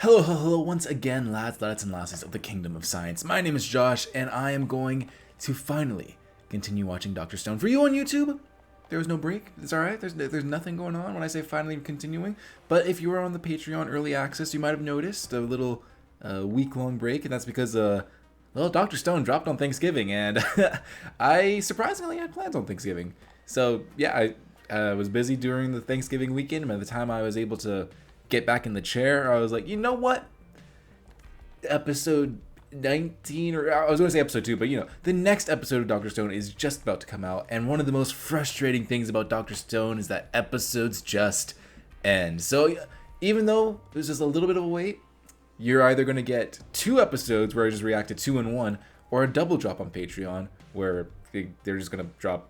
Hello, hello, once again, lads, and lassies of the Kingdom of Science. My name is Josh, and I am going to finally continue watching Dr. Stone. For you on YouTube, there was no break. It's alright, there's nothing going on when I say finally continuing. But if you were on the Patreon Early Access, you might have noticed a little week-long break, and that's because, well, Dr. Stone dropped on Thanksgiving, and I surprisingly had plans on Thanksgiving. So, yeah, I was busy during the Thanksgiving weekend, and by the time I was able to get back in the chair, I was like, you know what? Episode 19, or I was going to say episode 2, but you know, the next episode of Dr. Stone is just about to come out, and one of the most frustrating things about Dr. Stone is that episodes just end. So even though there's just a little bit of a wait, you're either going to get 2 episodes where I just react to 2 in 1, or a double drop on Patreon where they're just going to drop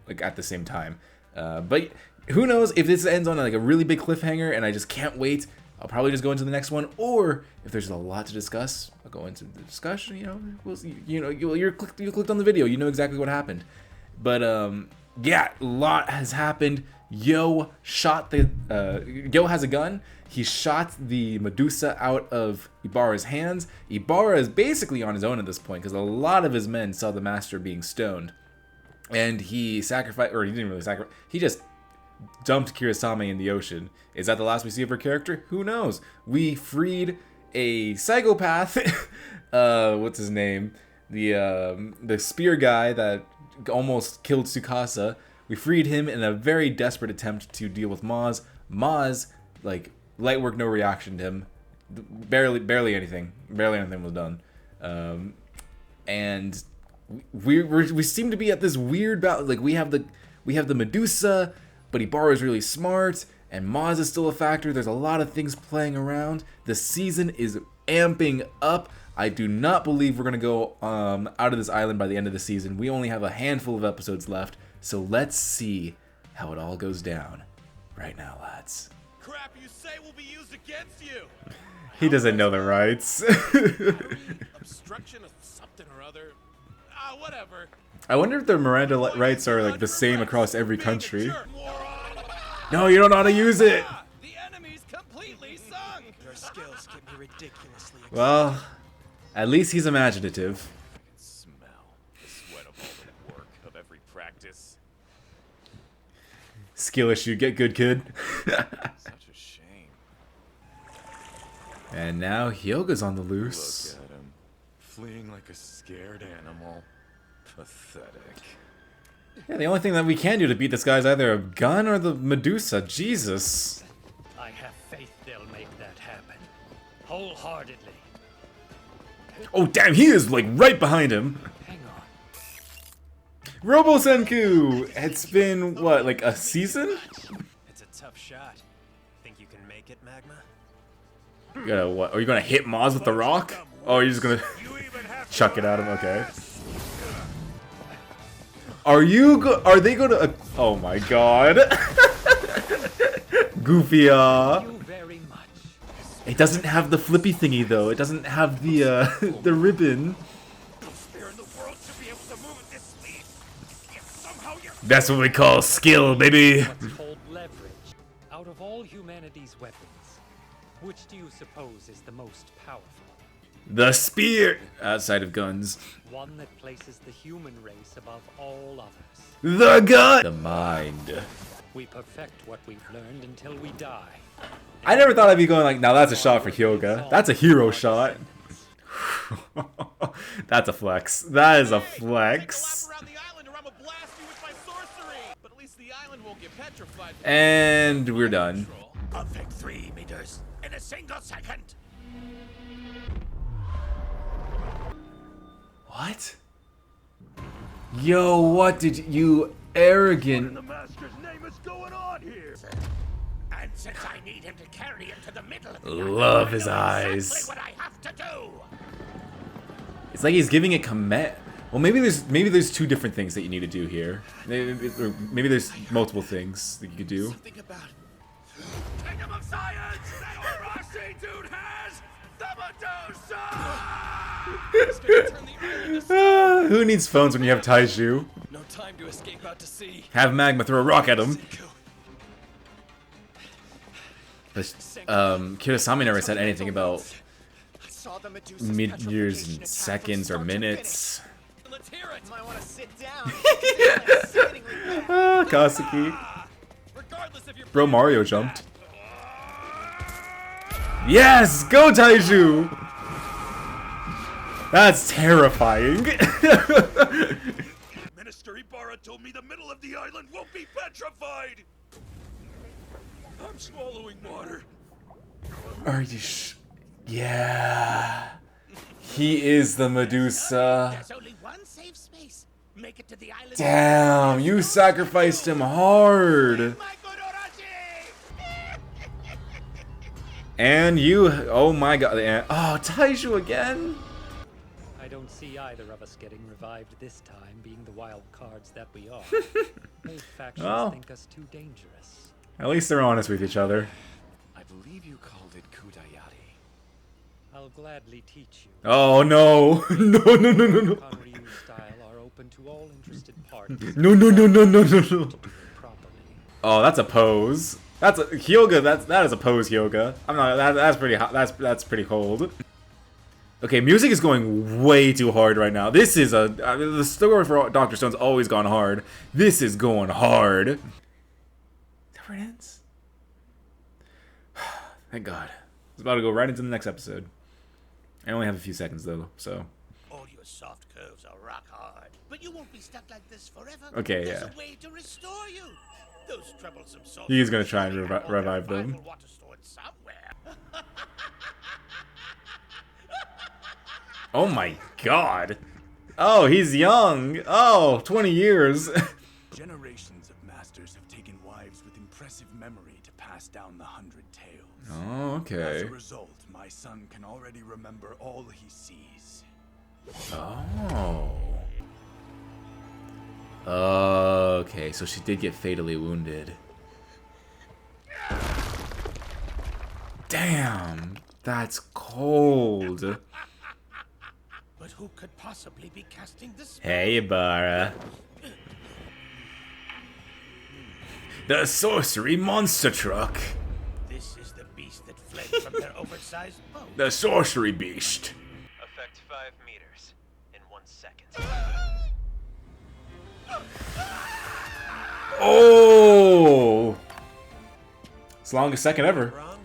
like at the same time. But who knows, if this ends on like a really big cliffhanger and I just can't wait, I'll probably just go into the next one. Or if there's a lot to discuss, I'll go into the discussion. You know, we'll see. You know, you clicked on the video, you know exactly what happened. But yeah, a lot has happened. Yo has a gun. He shot the Medusa out of Ibara's hands. Ibara is basically on his own at this point because a lot of his men saw the Master being stoned, and he sacrificed, or he didn't really sacrifice. He just dumped Kirasame in the ocean. Is that the last we see of her character? Who knows? We freed a psychopath. What's his name? The spear guy that almost killed Tsukasa. We freed him in a very desperate attempt to deal with Maz. Maz, like, light work, no reaction to him. Barely anything. Barely anything was done. And we seem to be at this weird battle. Like, we have the Medusa, but Ibara is really smart, and Maz is still a factor. There's a lot of things playing around. The season is amping up. I do not believe we're going to go out of this island by the end of the season. We only have a handful of episodes left, so let's see how it all goes down right now, lads. Crap you say will be used against you. He doesn't know the rights. Obstruction of something or other. Whatever. I wonder if the Miranda rights are like the same across every country. No, you don't know how to use it. The enemy's completely sunk. Your skills can be ridiculously. Well, at least he's imaginative. I can smell the sweat of all the work of every practice. Skill issue, get good, kid. Such a shame. And now Hyoga's on the loose. Look at him, fleeing like a scared animal. Pathetic. Yeah, the only thing that we can do to beat this guy is either a gun or the Medusa. Jesus. I have faith they'll make that happen. Wholeheartedly. Oh, damn, he is like right behind him. Hang on. Robo-Senku! It's been, what, like a season? It's a tough shot. Think you can make it, Magma? You gonna, what? Are you gonna hit Maz with the rock? Oh, you're just gonna chuck it at him? Okay. Are they gonna, oh my god. Goofy, You very much. It doesn't have the flippy thingy though. It doesn't have the the ribbon. That's what we call skill, baby. What's called leverage. Out of all humanity's weapons, which do you suppose is the most powerful? The spear, outside of guns. One that places the human race above all others. The gun. The mind. We perfect what we've learned until we die. I never thought I'd be going like, now that's a shot for Hyoga. That's a hero shot. That's a flex. That is a flex. And we're done. Perfect 3 meters in a single second. What? Yo, what did you arrogant? The master's name is going on here. And since I need him to carry him to the middle of the Love his I know eyes. exactly what I have to do. It's like he's giving it command. Well, maybe there's 2 different things that you need to do here. Maybe there's multiple things that you could do. Think about Kingdom of Science. That Orochi dude has the Medusa. Who needs phones when you have Taiju? No time to escape out to sea. Have Magma throw a rock at him. Senku. Kirasami never said anything about I saw the Medusa's meters petrification and attack seconds from or start to minutes. Let's hear it. Might want to sit down. It's sickeningly bad. Ah, Kasuki. Regardless of your Bro, Mario jumped. Yes! Go, Taiju! That's terrifying. Minister Ibara told me the middle of the island won't be petrified. I'm swallowing water. Are you Yeah. He is the Medusa. There's only one safe space. Make it to the island. Damn, you sacrificed him hard. My good Orochi! And you, oh my god. Oh, Taiju again? I don't see either of us getting revived this time, being the wild cards that we are. Both factions Well. think us too dangerous. At least they're honest with each other. I believe you called it Kudayati. I'll gladly teach you. Oh no. No, no, no, no, no. Kanryu style are open to all interested parties. No, no, no, no, no, no, no. To do it properly. Oh, that's a pose. That's a Hyoga. That is a pose, Hyoga. I'm not. That's pretty hot. That's pretty cold. Okay, music is going way too hard right now. This is a the story for Dr. Stone's always gone hard. This is going hard. Is that where it ends? Thank God. It's about to go right into the next episode. I only have a few seconds though, so. All your soft curves are rock hard, but you won't be stuck like this forever. Okay, There's yeah. a way to restore you. Those troublesome souls. He's gonna try and surely have all their revive them. revival water stored somewhere. Oh my God. Oh, he's young. Oh, 20 years. Generations of masters have taken wives with impressive memory to pass down the 100 tales. Oh, As okay. a result, my son can already remember all he sees. Oh. Okay, so she did get fatally wounded. Damn, that's cold. But who could possibly be casting this? Hey, Ibara. The sorcery monster truck. This is the beast that fled from their oversized boat. The sorcery beast. Effect 5 meters in 1 second. Oh! It's the longest second ever. Wrong.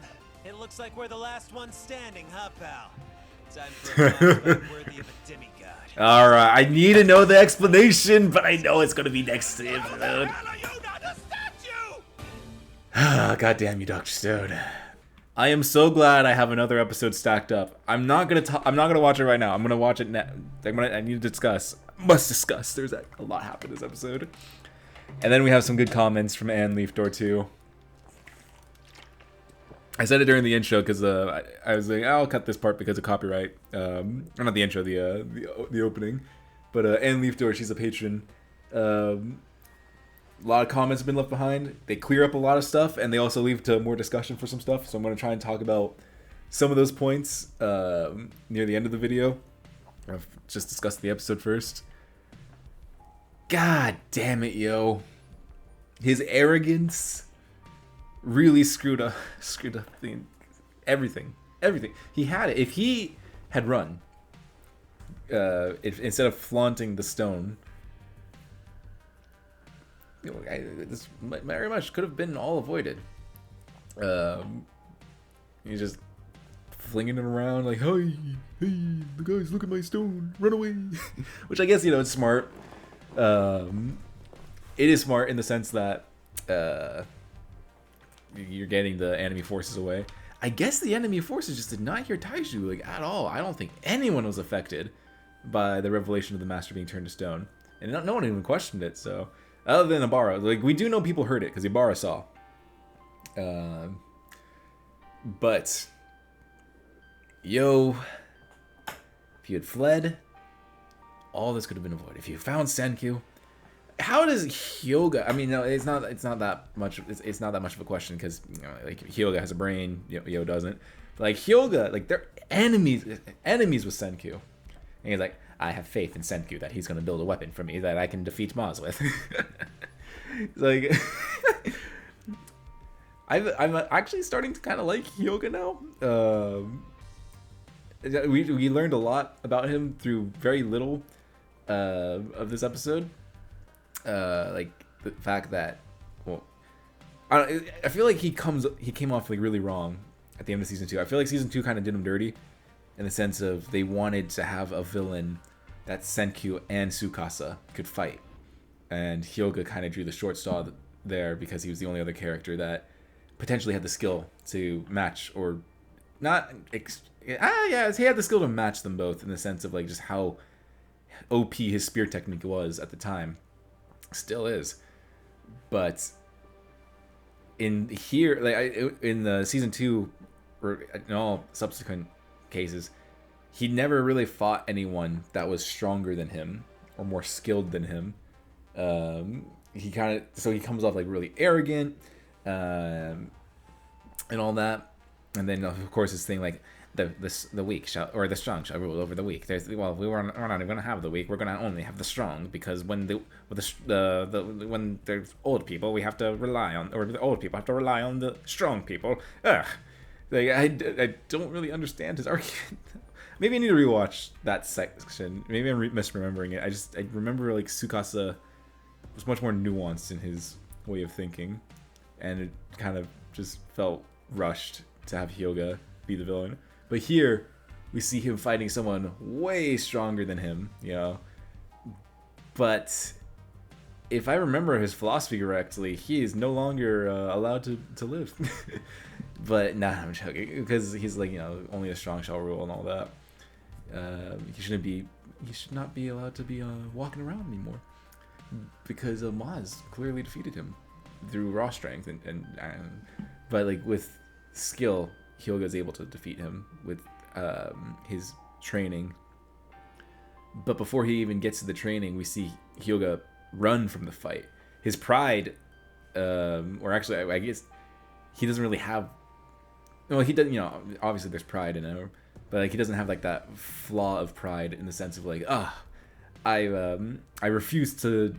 It looks like we're the last one standing, huh, pal? Time for a flashback worthy of a demigod. Alright, I need to know the explanation, but I know it's gonna be next episode. Hell are you not a statue? Ah, God damn you, Dr. Stone. I am so glad I have another episode stacked up. I'm not gonna watch it right now. I'm gonna watch it I need to discuss. Must discuss. There's a lot happened this episode. And then we have some good comments from Anne Leaf Door 2. I said it during the intro because I was like, I'll cut this part because of copyright. Or not the intro, the opening. But Anne Leaf Door, she's a patron. A lot of comments have been left behind. They clear up a lot of stuff, and they also leave to more discussion for some stuff. So I'm going to try and talk about some of those points near the end of the video. I've just discussed the episode first. God damn it, yo. His arrogance really screwed up everything. He had it. If he had run, instead of flaunting the stone, you know, this very much could have been all avoided. He's just flinging it around like, hey, the guys, look at my stone, run away. Which I guess, you know, it's smart. It is smart in the sense that you're getting the enemy forces away. I guess the enemy forces just did not hear Taiju like at all. I don't think anyone was affected by the revelation of the master being turned to stone, and no one even questioned it. So other than Ibara, like we do know people heard it because Ibara saw. But yo, if you had fled, all this could have been avoided. If you found Senku, how does Hyoga? I mean, no, it's not that much. It's not that much of a question because, you know, like Hyoga has a brain, Yo doesn't. But like Hyoga, like they're enemies with Senku, and he's like, I have faith in Senku that he's gonna build a weapon for me that I can defeat Maz with. It's like, I'm actually starting to kind of like Hyoga now. We learned a lot about him through very little of this episode. Like the fact that, well, I feel like he came off like really wrong at the end of season 2. I feel like season 2 kind of did him dirty, in the sense of they wanted to have a villain that Senkyu and Tsukasa could fight, and Hyoga kind of drew the short straw there because he was the only other character that potentially had the skill to match, or not. Yeah, he had the skill to match them both, in the sense of like just how OP his spear technique was at the time, still is. But in here, like in the season 2, or in all subsequent cases, he never really fought anyone that was stronger than him or more skilled than him. He comes off like really arrogant, and all that. And then of course this thing like the weak shall, or the strong shall rule over the weak. We're not even gonna have the weak. We're gonna only have the strong, because when when there's old people, we have to rely on, or the old people have to rely on the strong people. Ugh. Like, I don't really understand his argument. Maybe I need to rewatch that section. Maybe I'm misremembering it. I remember like Tsukasa was much more nuanced in his way of thinking, and it kind of just felt rushed to have Hyoga be the villain. But here we see him fighting someone way stronger than him, you know. But if I remember his philosophy correctly, he is no longer allowed to live. But nah, I'm joking, because he's like, you know, only a strong shall rule and all that. He should not be allowed to be walking around anymore, because Maz clearly defeated him through raw strength, but like with skill, Hyoga is able to defeat him with his training. But before he even gets to the training, we see Hyoga run from the fight. His pride, or actually, I guess he doesn't really have. Well, he doesn't. You know, obviously there's pride in him, but like he doesn't have like that flaw of pride in the sense of like, I refuse to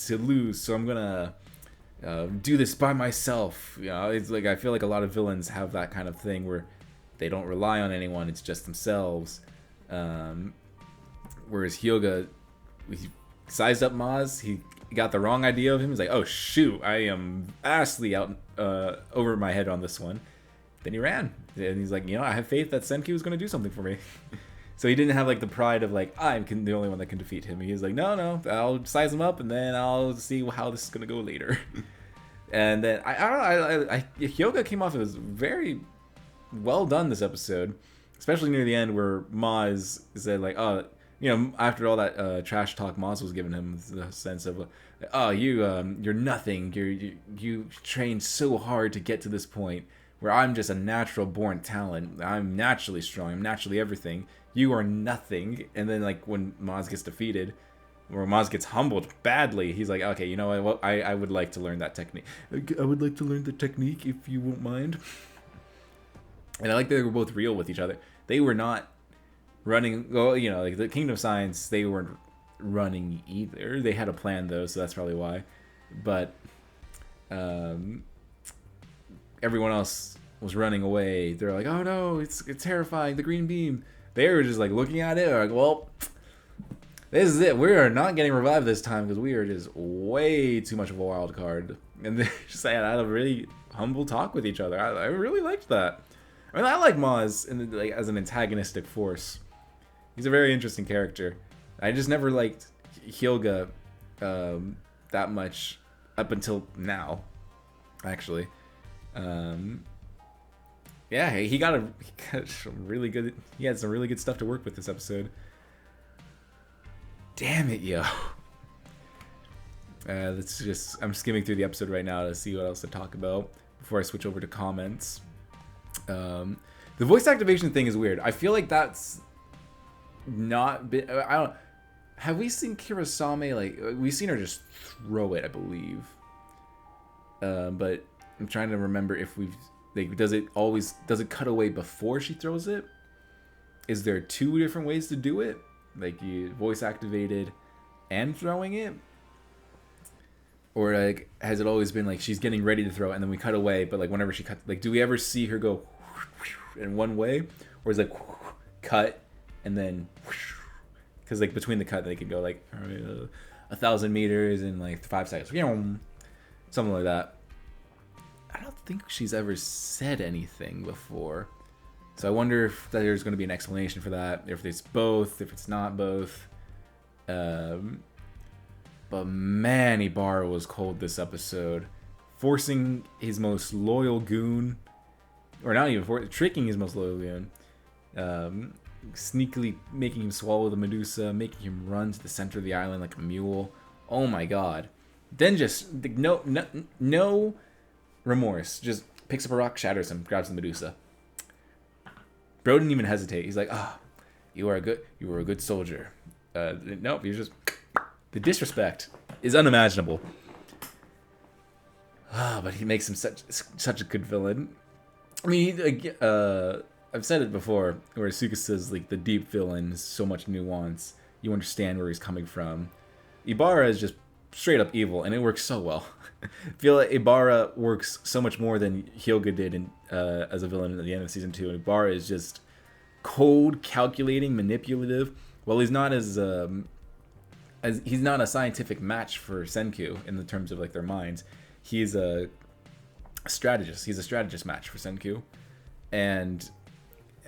lose, so I'm gonna do this by myself. You know, it's like I feel like a lot of villains have that kind of thing where they don't rely on anyone; it's just themselves. Whereas Hyoga, he sized up Maz. He got the wrong idea of him. He's like, "Oh shoot, I am vastly out over my head on this one." Then he ran, and he's like, "You know, I have faith that Senkyu is going to do something for me." So he didn't have like the pride of like, I'm the only one that can defeat him. He was like, no, I'll size him up, and then I'll see how this is going to go later. And then Hyoga came off as very well done this episode, especially near the end where Maz said like, you know, after all that trash talk Maz was giving him, the sense of, you're nothing. You trained so hard to get to this point where I'm just a natural born talent. I'm naturally strong. I'm naturally everything. You are nothing. And then like when Maz gets defeated, or Maz gets humbled badly, he's like, okay, you know what? I would like to learn that technique. I would like to learn the technique if you won't mind. And I like that they were both real with each other. They were not running. Well, you know, like the Kingdom of Science, they weren't running either. They had a plan though, so that's probably why. But everyone else was running away. They're like, oh no, it's terrifying, the green beam. They were just like looking at it, like, well, this is it. We are not getting revived this time because we are just way too much of a wild card. And they just had a really humble talk with each other. I really liked that. I mean, I like Maz like as an antagonistic force. He's a very interesting character. I just never liked Hyoga that much up until now, actually. Yeah, he got some really good. He had some really good stuff to work with this episode. Damn it, yo. I'm skimming through the episode right now to see what else to talk about before I switch over to comments. The voice activation thing is weird. I feel like that's not been. I don't. Have we seen Kirasame like? We've seen her just throw it, I believe. But I'm trying to remember if we've. Like, does it cut away before she throws it? Is there two different ways to do it? Like you voice activated and throwing it? or like has it always been like she's getting ready to throw and then we cut away, but like whenever she cuts, like do we ever see her go in one way, or is it like cut and then because like between the cut they could go like 1,000 meters in like 5 seconds, something like that. I don't think she's ever said anything before, so I wonder if there's going to be an explanation for that, if it's both, if it's not both. But man, Ibara was cold this episode, forcing his most loyal goon, or not even tricking his most loyal goon, sneakily making him swallow the Medusa, making him run to the center of the island like a mule. Oh my god! Then just no remorse, just picks up a rock, shatters him, grabs the Medusa. Bro didn't even hesitate. He's like, you were a good soldier. Nope, you're just... The disrespect is unimaginable. But he makes him such a good villain. I mean, I've said it before, where Asuka says like the deep villain is so much nuance. You understand where he's coming from. Ibara is just straight up evil, and it works so well. I feel like Ibara works so much more than Hyoga did as a villain at the end of season 2. And Ibara is just cold, calculating, manipulative. Well, he's not as he's not a scientific match for Senku in the terms of like their minds. He's a strategist. He's a strategist match for Senku, and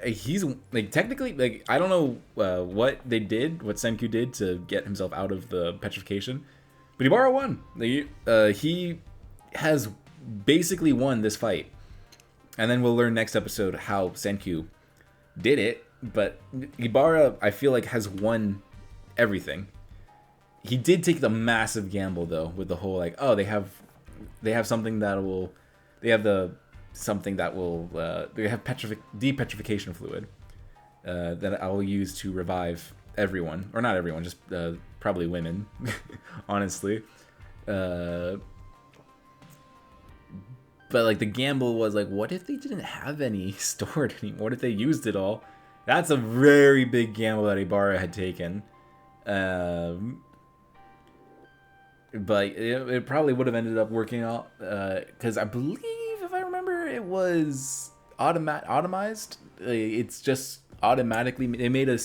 he's like technically like I don't know what Senku did to get himself out of the petrification, but Ibara won. He has basically won this fight, and then we'll learn next episode how Senku did it. But Ibara, I feel like, has won everything. He did take the massive gamble though with the whole like, oh, they have something that will, they have depetrification fluid that I will use to revive everyone, or not everyone, just probably women, honestly. But like the gamble was like, what if they didn't have any stored anymore? What if they used it all? That's a very big gamble that Ibara had taken. But it probably would have ended up working out, because I believe, if I remember, it was automized. It's just automatically they did a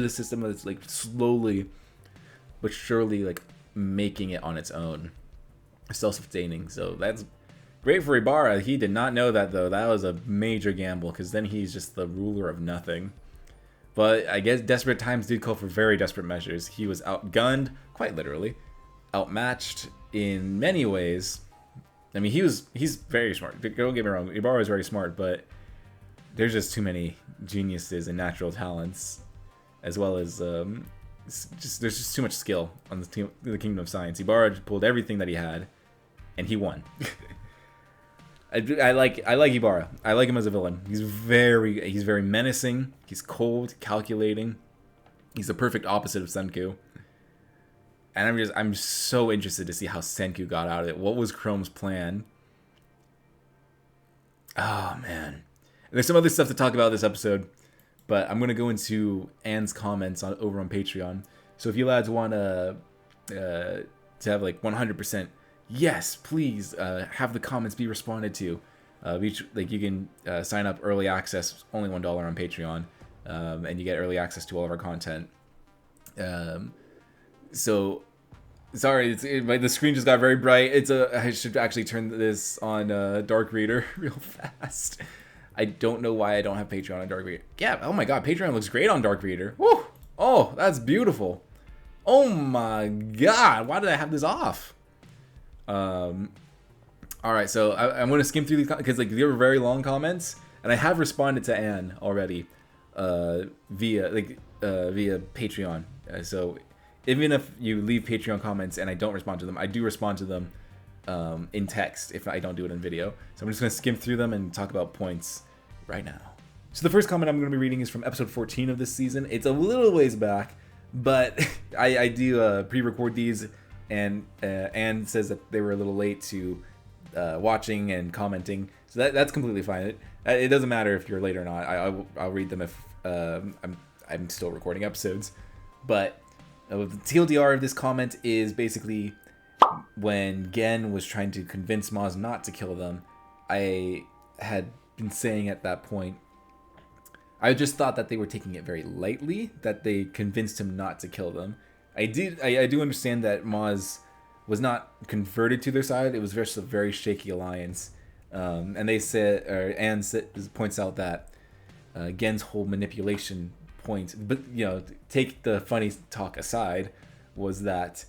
system that's like slowly but surely like making it on its own, self-sustaining. So that's great for Ibara. He did not know that though. That was a major gamble, because then he's just the ruler of nothing. But I guess desperate times did call for very desperate measures. He was outgunned, quite literally, outmatched in many ways. I mean, he's very smart. Don't get me wrong, Ibara is very smart, but there's just too many geniuses and natural talents, as well as there's just too much skill on the Kingdom of Science. Ibara pulled everything that he had, and he won. I like Ibara. I like him as a villain. He's very menacing. He's cold, calculating. He's the perfect opposite of Senku. And I'm so interested to see how Senku got out of it. What was Chrome's plan? Oh man. And there's some other stuff to talk about this episode, but I'm gonna go into Anne's comments over on Patreon. So if you lads want to have like 100%. Yes, please have the comments be responded to. You can sign up early access, only $1 on Patreon, and you get early access to all of our content. So, sorry, the screen just got very bright. I should actually turn this on Dark Reader real fast. I don't know why I don't have Patreon on Dark Reader. Yeah, oh my god, Patreon looks great on Dark Reader. Woo! Oh, that's beautiful. Oh my god, why did I have this off? Alright, so I'm going to skim through these because like they were very long comments, and I have responded to Anne already via Patreon. So even if you leave Patreon comments and I don't respond to them, I do respond to them in text if I don't do it in video. So I'm just going to skim through them and talk about points right now. So the first comment I'm going to be reading is from episode 14 of this season. It's a little ways back, but I do pre-record these. And Anne says that they were a little late to watching and commenting, so that's completely fine. It doesn't matter if you're late or not. I'll read them if I'm still recording episodes. But the TLDR of this comment is basically when Gen was trying to convince Maz not to kill them, I had been saying at that point, I just thought that they were taking it very lightly, that they convinced him not to kill them. I do understand that Maz was not converted to their side. It was just a very shaky alliance. And they said, or Anne points out that Gen's whole manipulation point, but take the funny talk aside, was that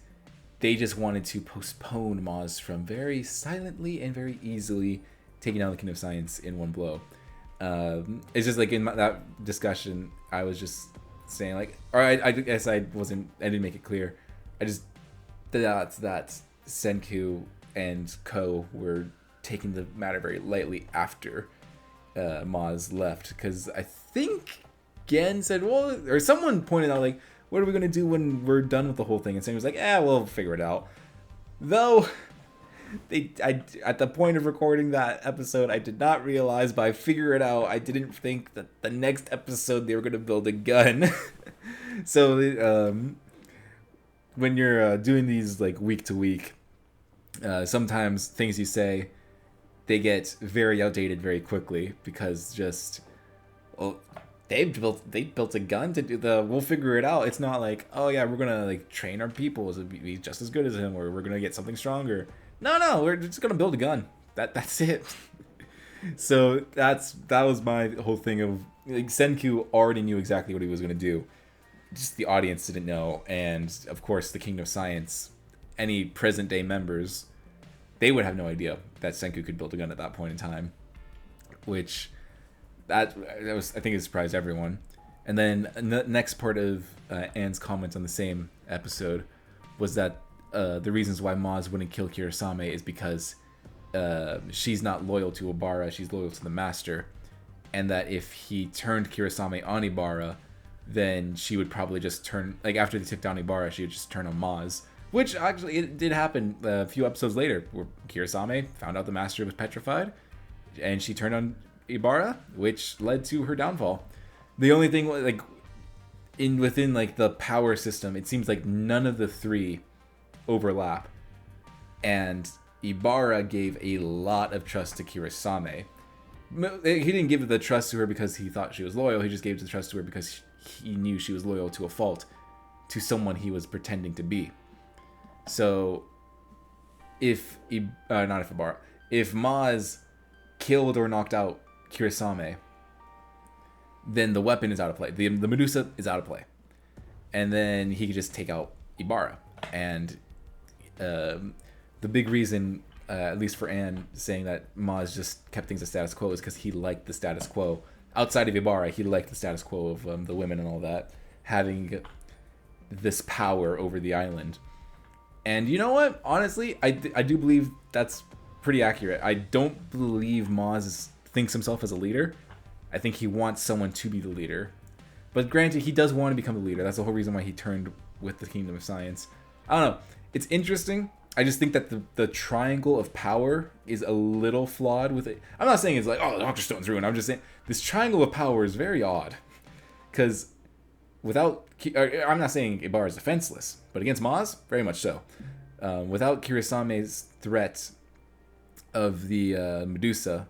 they just wanted to postpone Maz from very silently and very easily taking down the Kingdom of Science in one blow. It's just like in that discussion, I was just saying like, or I guess I didn't make it clear. I just thought that Senku and Ko were taking the matter very lightly after Maz left, because I think Gen said, well, or someone pointed out like, what are we gonna do when we're done with the whole thing? And Senku was like, we'll figure it out. Though at the point of recording that episode, I did not realize, but I figured it out. I didn't think that the next episode they were gonna build a gun. So when you're doing these like week to week, sometimes things you say, they get very outdated very quickly, because just they built a gun to do we'll figure it out. It's not like, oh yeah, we're gonna like train our people to be just as good as him, or we're gonna get something stronger. No, we're just gonna build a gun. That's it. So that was my whole thing of like, Senku already knew exactly what he was gonna do. Just the audience didn't know, and of course the Kingdom of Science, any present day members, they would have no idea that Senku could build a gun at that point in time, which that was, I think, it surprised everyone. And then the next part of Anne's comments on the same episode was that the reasons why Maz wouldn't kill Kirasame is because she's not loyal to Ibara, she's loyal to the Master, and that if he turned Kirasame on Ibara, then she would probably just turn, like after they took down Ibara, she would just turn on Maz. Which actually it did happen a few episodes later, where Kirasame found out the Master was petrified, and she turned on Ibara, which led to her downfall. The only thing, like within like the power system, it seems like none of the three overlap, and Ibara gave a lot of trust to Kirasame. He didn't give the trust to her because he thought she was loyal. He just gave the trust to her because he knew she was loyal to a fault, to someone he was pretending to be. So if Maz killed or knocked out Kirasame, then the weapon is out of play. The Medusa is out of play, and then he could just take out Ibara. And the big reason, at least for Anne, saying that Maz just kept things the status quo is because he liked the status quo. Outside of Ibara, he liked the status quo of the women and all that, having this power over the island. And you know what? Honestly, I do believe that's pretty accurate. I don't believe Maz thinks himself as a leader. I think he wants someone to be the leader. But granted, he does want to become the leader. That's the whole reason why he turned with the Kingdom of Science. I don't know. It's interesting. I just think that the triangle of power is a little flawed with it. I'm not saying it's like, oh, Dr. Stone's ruined. I'm just saying this triangle of power is very odd. Because I'm not saying Ibara is defenseless, but against Maz, very much so. Without Kirasame's threat of the Medusa,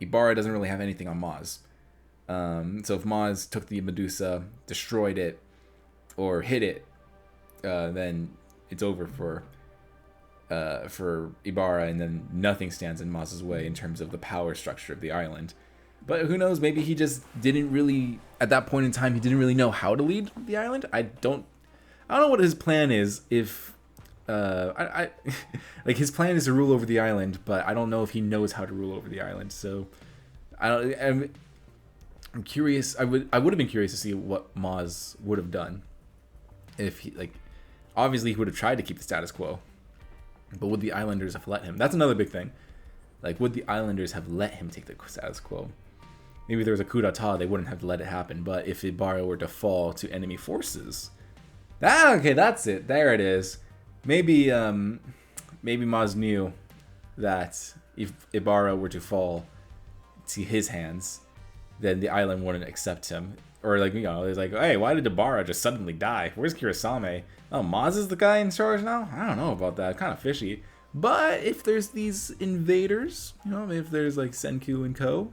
Ibara doesn't really have anything on Maz. So if Maz took the Medusa, destroyed it, or hit it, then it's over for Ibara, and then nothing stands in Maz's way in terms of the power structure of the island. But who knows? Maybe he just didn't really, at that point in time, he didn't really know how to lead the island. I don't know what his plan is. If like his plan is to rule over the island, but I don't know if he knows how to rule over the island. So I'm curious. I would have been curious to see what Maz would have done if he, like, obviously he would have tried to keep the status quo, but would the Islanders have let him? That's another big thing. Like, would the Islanders have let him take the status quo? Maybe if there was a coup d'etat, they wouldn't have let it happen. But if Ibara were to fall to enemy forces, okay, that's it. There it is. Maybe Maz knew that if Ibara were to fall to his hands, then the island wouldn't accept him. Or like, it's like, hey, why did Ibara just suddenly die? Where's Kirasame? Oh, Maz is the guy in charge now? I don't know about that. Kind of fishy. But if there's these invaders, if there's like Senku and Co.,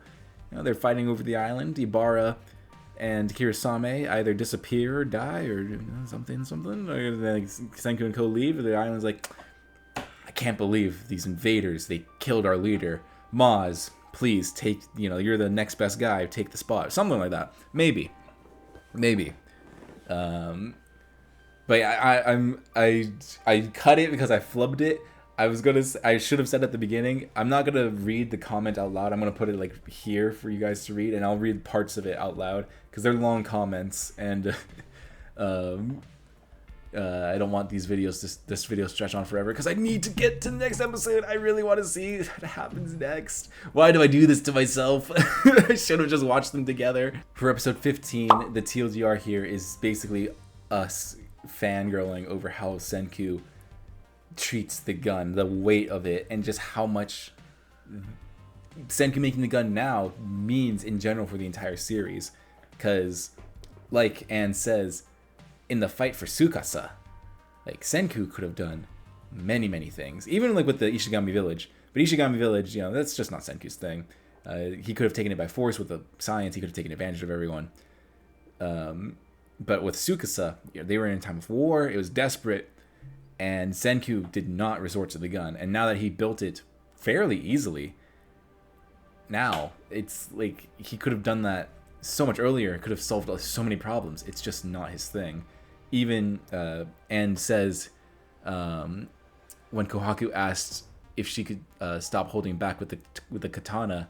they're fighting over the island. Ibara and Kirasame either disappear or die or something. Or then Senku and Co. leave, or the island's like, I can't believe these invaders. They killed our leader. Maz, please take. You're the next best guy. Take the spot. Something like that. Maybe. But I cut it because I flubbed it. I should have said at the beginning, I'm not gonna read the comment out loud. I'm gonna put it like here for you guys to read, and I'll read parts of it out loud because they're long comments, and I don't want these videos this video stretch on forever because I need to get to the next episode. I really want to see what happens next. Why do I do this to myself? I should have just watched them together. For episode 15, the TLDR here is basically us fangirling over how Senku treats the gun, the weight of it, and just how much Senku making the gun now means in general for the entire series. Because, like Anne says, in the fight for Tsukasa, like Senku could have done many things, even like with the Ishigami village. But Ishigami village, that's just not Senku's thing. He could have taken it by force with the science. He could have taken advantage of everyone. But with Tsukasa, they were in a time of war. It was desperate. And Senku did not resort to the gun. And now that he built it fairly easily, now it's like he could have done that so much earlier. Could have solved so many problems. It's just not his thing. Even Anne says when Kohaku asked if she could stop holding back with the katana,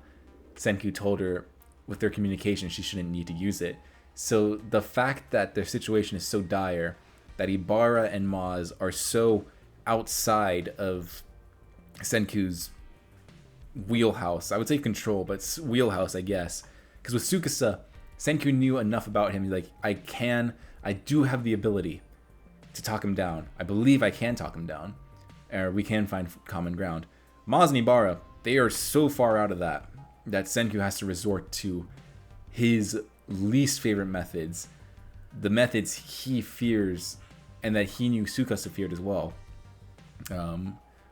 Senku told her with their communication she shouldn't need to use it. So the fact that their situation is so dire, that Ibara and Maz are so outside of Senku's wheelhouse. I would say control, but wheelhouse, I guess. Because with Tsukasa, Senku knew enough about him. He's like, I do have the ability to talk him down. I believe I can talk him down. Or we can find common ground. Maz and Ibara, they are so far out of that Senku has to resort to his least favorite methods. The methods he fears and that he knew Tsukasa feared as well.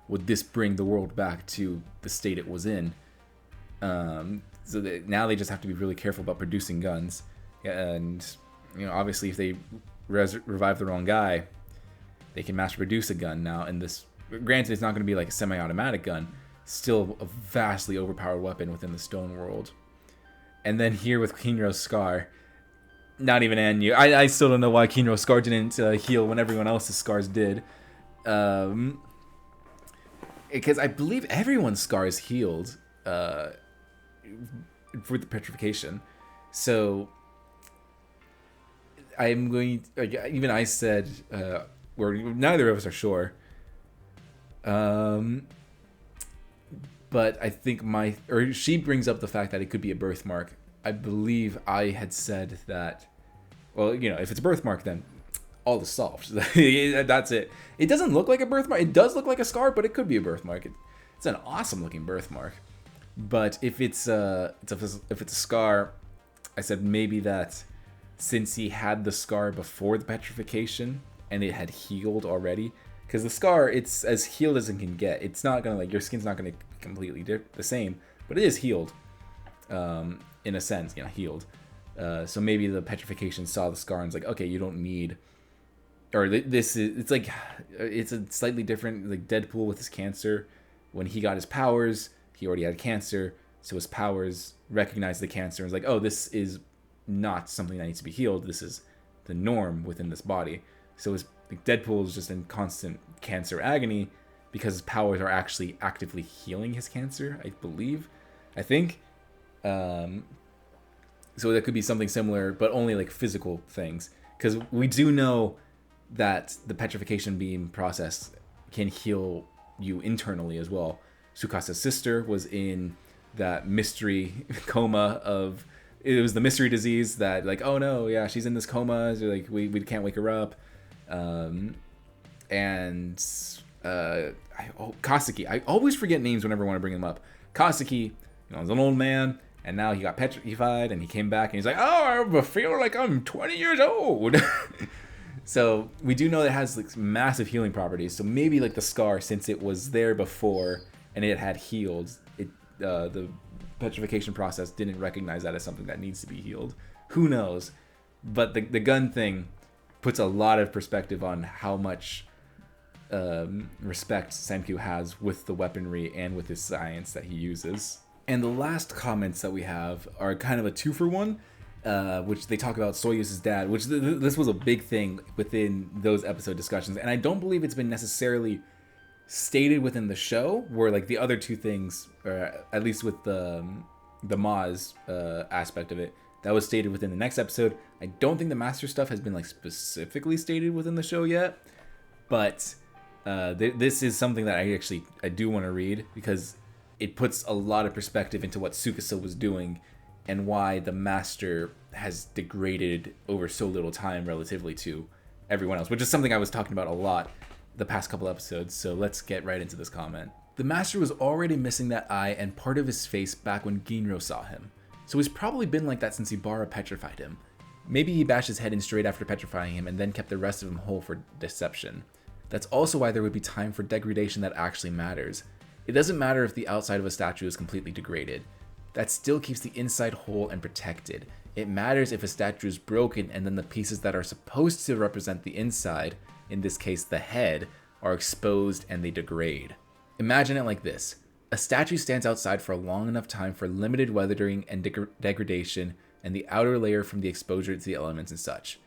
Would this bring the world back to the state it was in? So that now they just have to be really careful about producing guns. And, obviously if they revive the wrong guy, they can mass produce a gun now. And this, granted, it's not going to be like a semi-automatic gun, still a vastly overpowered weapon within the stone world. And then here with Kinro's scar, not even Anyu. I still don't know why Kinro's scar didn't heal when everyone else's scars did. Because I believe everyone's scars healed for the petrification. So I'm going. Even I said, where neither of us are sure. But I think she brings up the fact that it could be a birthmark. I believe I had said that, well, if it's a birthmark, then all is solved. That's it. It doesn't look like a birthmark. It does look like a scar, but it could be a birthmark. It's an awesome looking birthmark. But if it's a scar, I said maybe that since he had the scar before the petrification and it had healed already, because the scar, it's as healed as it can get. It's not gonna your skin's not gonna be completely the same, but it is healed. In a sense, healed. So maybe the petrification saw the scar and was like, okay, you don't need, or it's a slightly different, like Deadpool with his cancer. When he got his powers, he already had cancer, so his powers recognized the cancer and was like, oh, this is not something that needs to be healed. This is the norm within this body. So Deadpool is just in constant cancer agony because his powers are actually actively healing his cancer, I think. So that could be something similar, but only like physical things. Because we do know that the petrification beam process can heal you internally as well. Tsukasa's sister was in that mystery coma of, it was the mystery disease that like, oh no, yeah, she's in this coma, so like we can't wake her up. Kaseki, I always forget names whenever I want to bring them up. Kaseki, was an old man, and now he got petrified, and he came back, and he's like, oh, I feel like I'm 20 years old. So we do know it has like massive healing properties. So maybe like the scar, since it was there before and it had healed, the petrification process didn't recognize that as something that needs to be healed. Who knows? But the gun thing puts a lot of perspective on how much respect Senku has with the weaponry and with his science that he uses. And the last comments that we have are kind of a 2-for-1, which they talk about Soyuz's dad, which this was a big thing within those episode discussions. And I don't believe it's been necessarily stated within the show, where like the other two things, or at least with the Maz aspect of it, that was stated within the next episode. I don't think the master stuff has been like specifically stated within the show yet, but this is something that I do want to read, because it puts a lot of perspective into what Tsukasa was doing and why the master has degraded over so little time relatively to everyone else, which is something I was talking about a lot the past couple episodes. So let's get right into this comment. The master was already missing that eye and part of his face back when Ginro saw him, so he's probably been like that since Ibara petrified him. Maybe he bashed his head in straight after petrifying him and then kept the rest of him whole for deception. That's also why there would be time for degradation that actually matters. It doesn't matter if the outside of a statue is completely degraded. That still keeps the inside whole and protected. It matters if a statue is broken and then the pieces that are supposed to represent the inside, in this case the head, are exposed and they degrade. Imagine it like this. A statue stands outside for a long enough time for limited weathering and degradation and the outer layer from the exposure to the elements and such.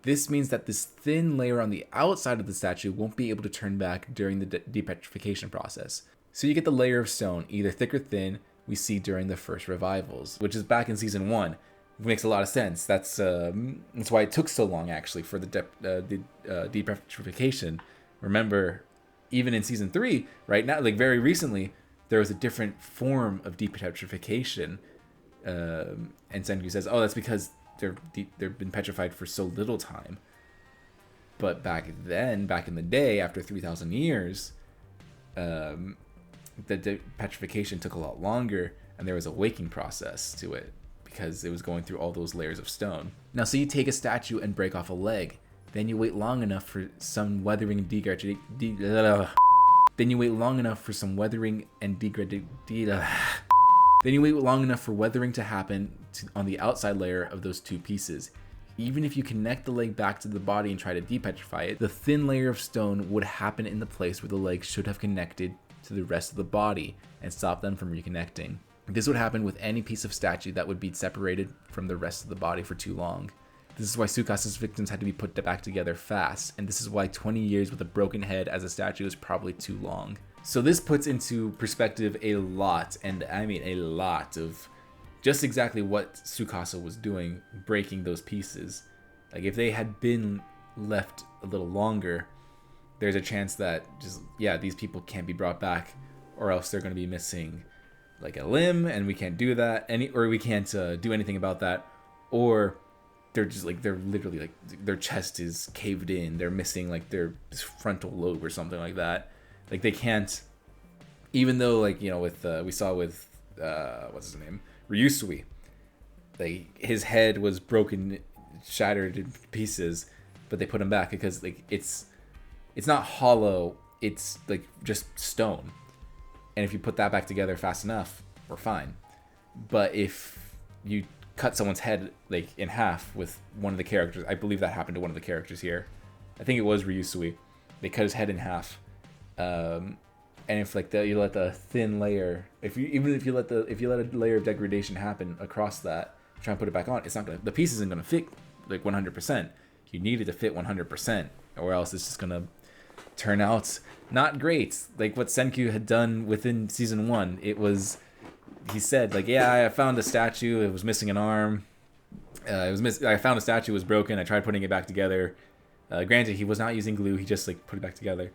This means that this thin layer on the outside of the statue won't be able to turn back during the depetrification process. So you get the layer of stone, either thick or thin, we see during the first revivals, which is back in season 1. It makes a lot of sense. That's why it took so long actually for the depetrification. Remember, even in season 3, right now, like very recently, there was a different form of depetrification, and Senku says, "Oh, that's because they've been petrified for so little time." But back then, back in the day, after 3,000 years, the petrification took a lot longer, and there was a waking process to it because it was going through all those layers of stone. Now, so you take a statue and break off a leg, then you wait long enough for some weathering and degradation. Then you wait long enough for some weathering and degradation. Then you wait long enough for weathering to happen on the outside layer of those two pieces. Even if you connect the leg back to the body and try to depetrify it, the thin layer of stone would happen in the place where the leg should have connected to the rest of the body and stop them from reconnecting. This would happen with any piece of statue that would be separated from the rest of the body for too long. This is why Tsukasa's victims had to be put back together fast, and this is why 20 years with a broken head as a statue is probably too long. So this puts into perspective a lot, and I mean a lot, of just exactly what Tsukasa was doing, breaking those pieces. Like if they had been left a little longer, there's a chance that these people can't be brought back, or else they're going to be missing like a limb, and we can't do that, or we can't do anything about that, or they're literally like their chest is caved in, they're missing like their frontal lobe or something like that. Like they can't, even though like, you know, with we saw with what's his name, Ryusui, like his head was broken, shattered in pieces, but they put him back because like it's not hollow, it's like just stone, and if you put that back together fast enough, we're fine. But if you cut someone's head like in half with one of the characters, I believe that happened to one of the characters here, I think it was Ryusui, they cut his head in half, and if like you let the thin layer, if you let a layer of degradation happen across that, try and put it back on, it's not gonna, the piece isn't gonna fit like 100%. You need it to fit 100%, or else it's just gonna turn out not great. Like what Senku had done within season 1, he said like, yeah, I found a statue, it was missing an arm, I found a statue, it was broken, I tried putting it back together. Granted, he was not using glue, he just like put it back together.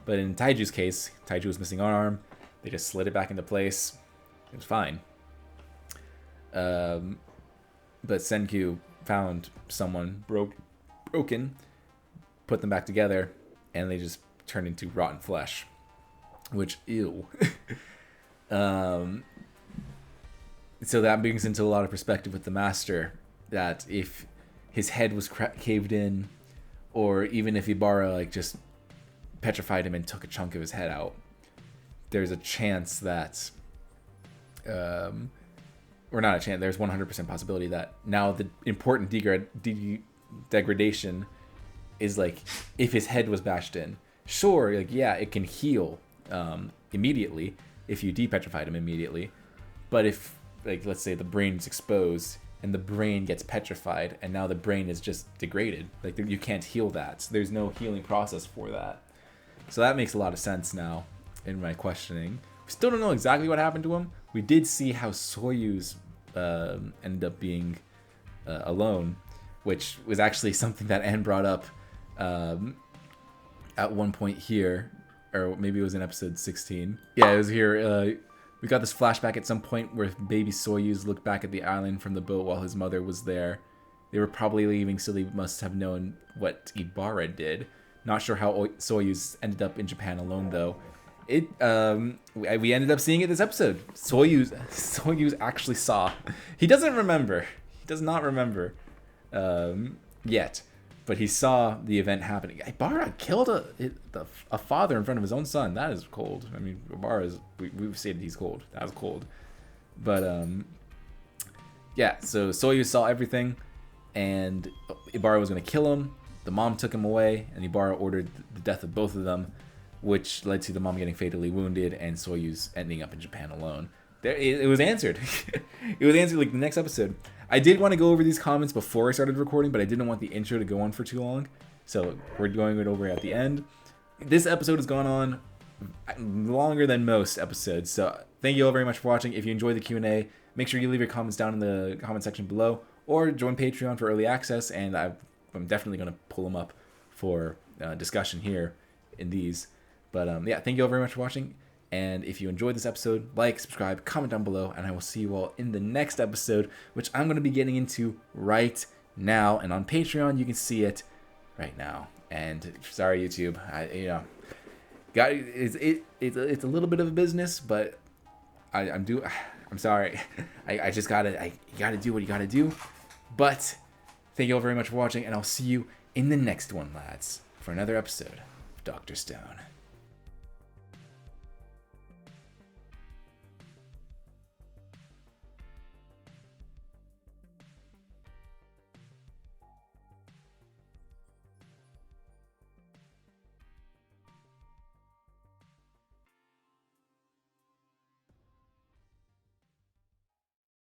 But in Taiju's case, Taiju was missing an arm, they just slid it back into place, it was fine. But Senku found someone broken, put them back together, and they just turned into rotten flesh, which, ew. So that brings into a lot of perspective with the master, that if his head was caved in, or even if Ibara like just petrified him and took a chunk of his head out, there's a chance that, or not a chance, there's 100% possibility that now the important degradation is like if his head was bashed in. Sure, like yeah, it can heal immediately if you depetrified him immediately, but if like let's say the brain's exposed and the brain gets petrified and now the brain is just degraded, like you can't heal that. So there's no healing process for that. So that makes a lot of sense now in my questioning. We still don't know exactly what happened to him. We did see how Soyuz ended up being alone, which was actually something that Anne brought up at one point here, or maybe it was in episode 16. Yeah, it was here. We got this flashback at some point where baby Soyuz looked back at the island from the boat while his mother was there. They were probably leaving, so they must have known what Ibara did. Not sure how Soyuz ended up in Japan alone, though. We ended up seeing it this episode. Soyuz actually saw. He doesn't remember. He does not remember yet. But he saw the event happening. Ibara killed a father in front of his own son. That is cold. I mean, Ibara is... We've said he's cold. That was cold. But, yeah, so Soyuz saw everything. And Ibara was going to kill him. The mom took him away. And Ibara ordered the death of both of them, which led to the mom getting fatally wounded and Soyuz ending up in Japan alone. It was answered. It was answered like the next episode. I did want to go over these comments before I started recording, but I didn't want the intro to go on for too long. So we're going it over at the end. This episode has gone on longer than most episodes. So thank you all very much for watching. If you enjoyed the Q&A, make sure you leave your comments down in the comment section below or join Patreon for early access. And I'm definitely going to pull them up for discussion here in these. But yeah, thank you all very much for watching. And if you enjoyed this episode, like, subscribe, comment down below, and I will see you all in the next episode, which I'm going to be getting into right now. And on Patreon, you can see it right now. And sorry, YouTube, it's a little bit of a business, but I'm sorry. I just you gotta do what you gotta do. But thank you all very much for watching, and I'll see you in the next one, lads, for another episode of Dr. Stone.